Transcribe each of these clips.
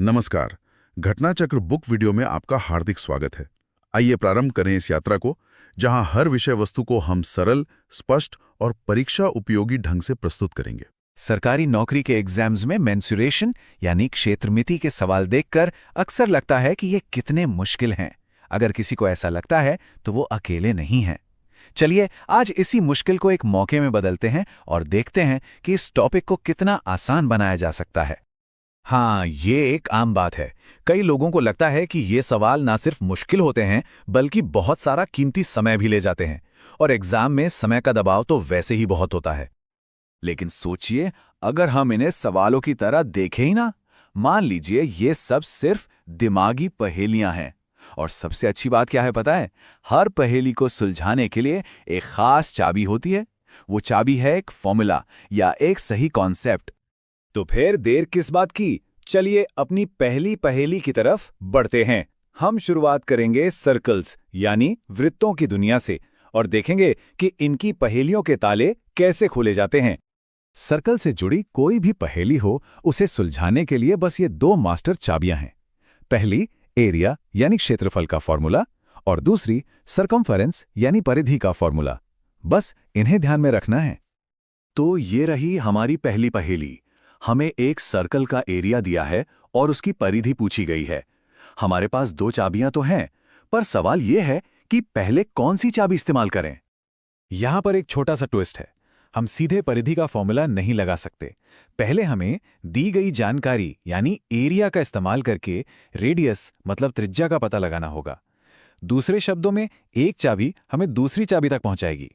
नमस्कार। घटना चक्र बुक वीडियो में आपका हार्दिक स्वागत है। आइए प्रारंभ करें इस यात्रा को, जहां हर विषय वस्तु को हम सरल, स्पष्ट और परीक्षा उपयोगी ढंग से प्रस्तुत करेंगे। सरकारी नौकरी के एग्जाम्स में मेंसुरेशन यानी क्षेत्रमिति के सवाल देखकर अक्सर लगता है कि ये कितने मुश्किल हैं। अगर किसी को ऐसा लगता है तो वो अकेले नहीं हैं। चलिए आज इसी मुश्किल को एक मौके में बदलते हैं और देखते हैं कि इस टॉपिक को कितना आसान बनाया जा सकता है। हाँ, ये एक आम बात है। कई लोगों को लगता है कि ये सवाल ना सिर्फ मुश्किल होते हैं बल्कि बहुत सारा कीमती समय भी ले जाते हैं, और एग्जाम में समय का दबाव तो वैसे ही बहुत होता है। लेकिन सोचिए, अगर हम इन्हें सवालों की तरह देखें ही ना, मान लीजिए ये सब सिर्फ दिमागी पहेलियां हैं। और सबसे अच्छी बात क्या है पता है? हर पहेली को सुलझाने के लिए एक खास चाबी होती है। वो चाबी है एक फॉर्मूला या एक सही कॉन्सेप्ट। तो फिर देर किस बात की, चलिए अपनी पहली पहेली की तरफ बढ़ते हैं। हम शुरुआत करेंगे सर्कल्स यानी वृत्तों की दुनिया से और देखेंगे कि इनकी पहेलियों के ताले कैसे खोले जाते हैं। सर्कल से जुड़ी कोई भी पहेली हो, उसे सुलझाने के लिए बस ये दो मास्टर चाबियां हैं। पहली एरिया यानी क्षेत्रफल का फॉर्मूला और दूसरी सर्कमफेरेंस यानी परिधि का फॉर्मूला। बस इन्हें ध्यान में रखना है। तो ये रही हमारी पहली पहेली। हमें एक सर्कल का एरिया दिया है और उसकी परिधि पूछी गई है। हमारे पास दो चाबियां तो हैं, पर सवाल यह है कि पहले कौन सी चाबी इस्तेमाल करें। यहां पर एक छोटा सा ट्विस्ट है। हम सीधे परिधि का फॉर्मूला नहीं लगा सकते। पहले हमें दी गई जानकारी यानी एरिया का इस्तेमाल करके रेडियस मतलब त्रिज्या का पता लगाना होगा। दूसरे शब्दों में, एक चाबी हमें दूसरी चाबी तक पहुंचाएगी।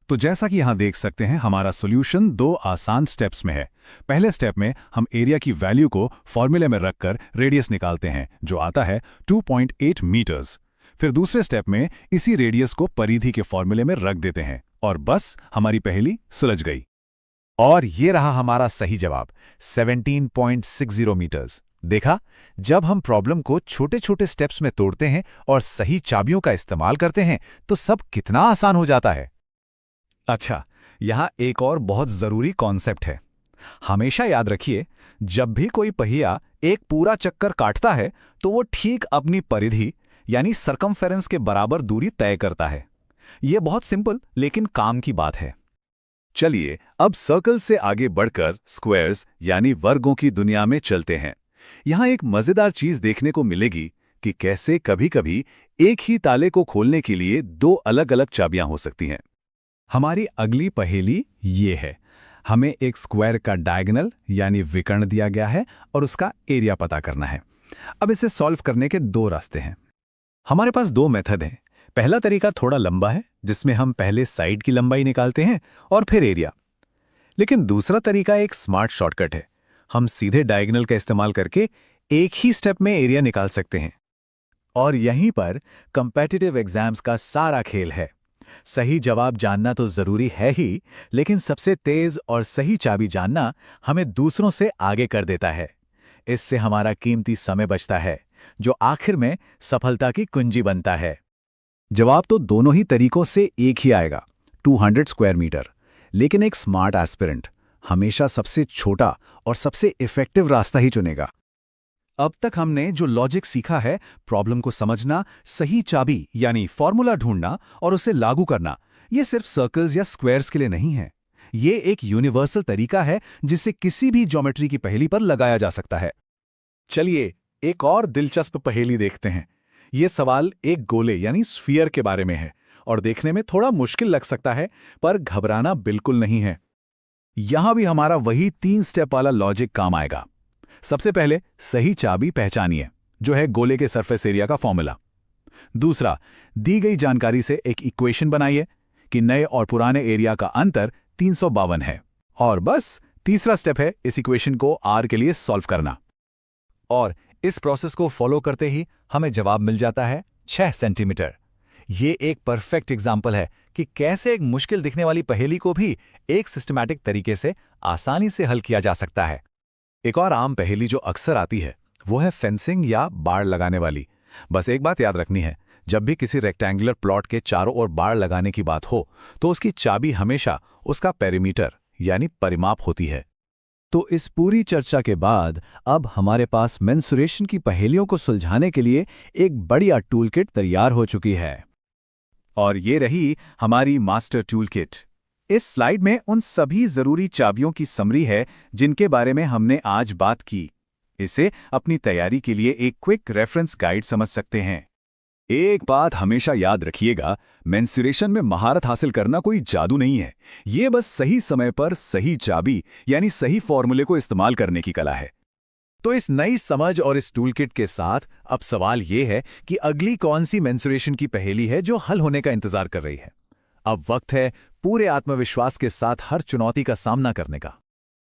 तो जैसा कि यहां देख सकते हैं, हमारा सॉल्यूशन दो आसान स्टेप्स में है। पहले स्टेप में हम एरिया की वैल्यू को फॉर्मूले में रखकर रेडियस निकालते हैं, जो आता है 2.8 मीटर्स। फिर दूसरे स्टेप में इसी रेडियस को परिधि के फॉर्मूले में रख देते हैं और बस हमारी पहेली सुलझ गई। और ये रहा हमारा सही जवाब, 17.60 मीटर्स। देखा, जब हम प्रॉब्लम को छोटे छोटे स्टेप्स में तोड़ते हैं और सही चाबियों का इस्तेमाल करते हैं तो सब कितना आसान हो जाता है। अच्छा, यहां एक और बहुत जरूरी कॉन्सेप्ट है। हमेशा याद रखिए, जब भी कोई पहिया एक पूरा चक्कर काटता है तो वो ठीक अपनी परिधि यानी सर्कमफेरेंस के बराबर दूरी तय करता है। यह बहुत सिंपल लेकिन काम की बात है। चलिए अब सर्कल से आगे बढ़कर स्क्वायर्स यानी वर्गों की दुनिया में चलते हैं। यहां एक मजेदार चीज देखने को मिलेगी कि कैसे कभी-कभी एक ही ताले को खोलने के लिए दो अलग-अलग चाबियां हो सकती हैं। हमारी अगली पहेली ये है। हमें एक स्क्वायर का डायगोनल यानी विकर्ण दिया गया है और उसका एरिया पता करना है। अब इसे सॉल्व करने के दो रास्ते हैं। हमारे पास दो मेथड हैं। पहला तरीका थोड़ा लंबा है, जिसमें हम पहले साइड की लंबाई निकालते हैं और फिर एरिया। लेकिन दूसरा तरीका एक स्मार्ट शॉर्टकट है। हम सीधे डायगोनल का इस्तेमाल करके एक ही स्टेप में एरिया निकाल सकते हैं। और यहीं पर कॉम्पिटिटिव एग्जाम्स का सारा खेल है। सही जवाब जानना तो जरूरी है ही, लेकिन सबसे तेज और सही चाबी जानना हमें दूसरों से आगे कर देता है। इससे हमारा कीमती समय बचता है, जो आखिर में सफलता की कुंजी बनता है। जवाब तो दोनों ही तरीकों से एक ही आएगा, 200 स्क्वायर मीटर। लेकिन एक स्मार्ट एस्पिरेंट हमेशा सबसे छोटा और सबसे इफेक्टिव रास्ता ही चुनेगा। अब तक हमने जो लॉजिक सीखा है, प्रॉब्लम को समझना, सही चाबी यानी फॉर्मूला ढूंढना और उसे लागू करना, ये सिर्फ सर्कल्स या स्क्वायर्स के लिए नहीं है। ये एक यूनिवर्सल तरीका है जिसे किसी भी ज्योमेट्री की पहेली पर लगाया जा सकता है। चलिए एक और दिलचस्प पहेली देखते हैं। ये सवाल एक गोले यानी स्फीयर के बारे में है और देखने में थोड़ा मुश्किल लग सकता है, पर घबराना बिल्कुल नहीं है। यहां भी हमारा वही 3 स्टेप वाला लॉजिक काम आएगा। सबसे पहले सही चाबी पहचानिए, जो है गोले के सरफेस एरिया का फॉर्मूला। दूसरा, दी गई जानकारी से एक इक्वेशन बनाइए कि नए और पुराने एरिया का अंतर 352 है। और बस तीसरा स्टेप है इस इक्वेशन को आर के लिए सॉल्व करना। और इस प्रोसेस को फॉलो करते ही हमें जवाब मिल जाता है 6 सेंटीमीटर। ये एक परफेक्ट एग्जाम्पल है कि कैसे एक मुश्किल दिखने वाली पहेली को भी एक सिस्टमैटिक तरीके से आसानी से हल किया जा सकता है। एक और आम पहेली जो अक्सर आती है वो है फेंसिंग या बाड़ लगाने वाली। बस एक बात याद रखनी है, जब भी किसी रेक्टेंगुलर प्लॉट के चारों ओर बाड़ लगाने की बात हो तो उसकी चाबी हमेशा उसका पेरीमीटर यानी परिमाप होती है। तो इस पूरी चर्चा के बाद अब हमारे पास मेंसुरेशन की पहेलियों को सुलझाने के लिए एक बढ़िया टूलकिट तैयार हो चुकी है। और ये रही हमारी मास्टर टूलकिट। इस स्लाइड में उन सभी जरूरी चाबियों की समरी है जिनके बारे में हमने आज बात की। इसे अपनी तैयारी के लिए एक क्विक रेफरेंस गाइड समझ सकते हैं। एक बात हमेशा याद रखिएगा, मेंसुरेशन में महारत हासिल करना कोई जादू नहीं है। ये बस सही समय पर सही चाबी यानी सही फॉर्मूले को इस्तेमाल करने की कला है। तो इस नई समझ और इस टूलकिट के साथ अब सवाल ये है कि अगली कौन सी मेंसुरेशन की पहेली है जो हल होने का इंतजार कर रही है। अब वक्त है पूरे आत्मविश्वास के साथ हर चुनौती का सामना करने का।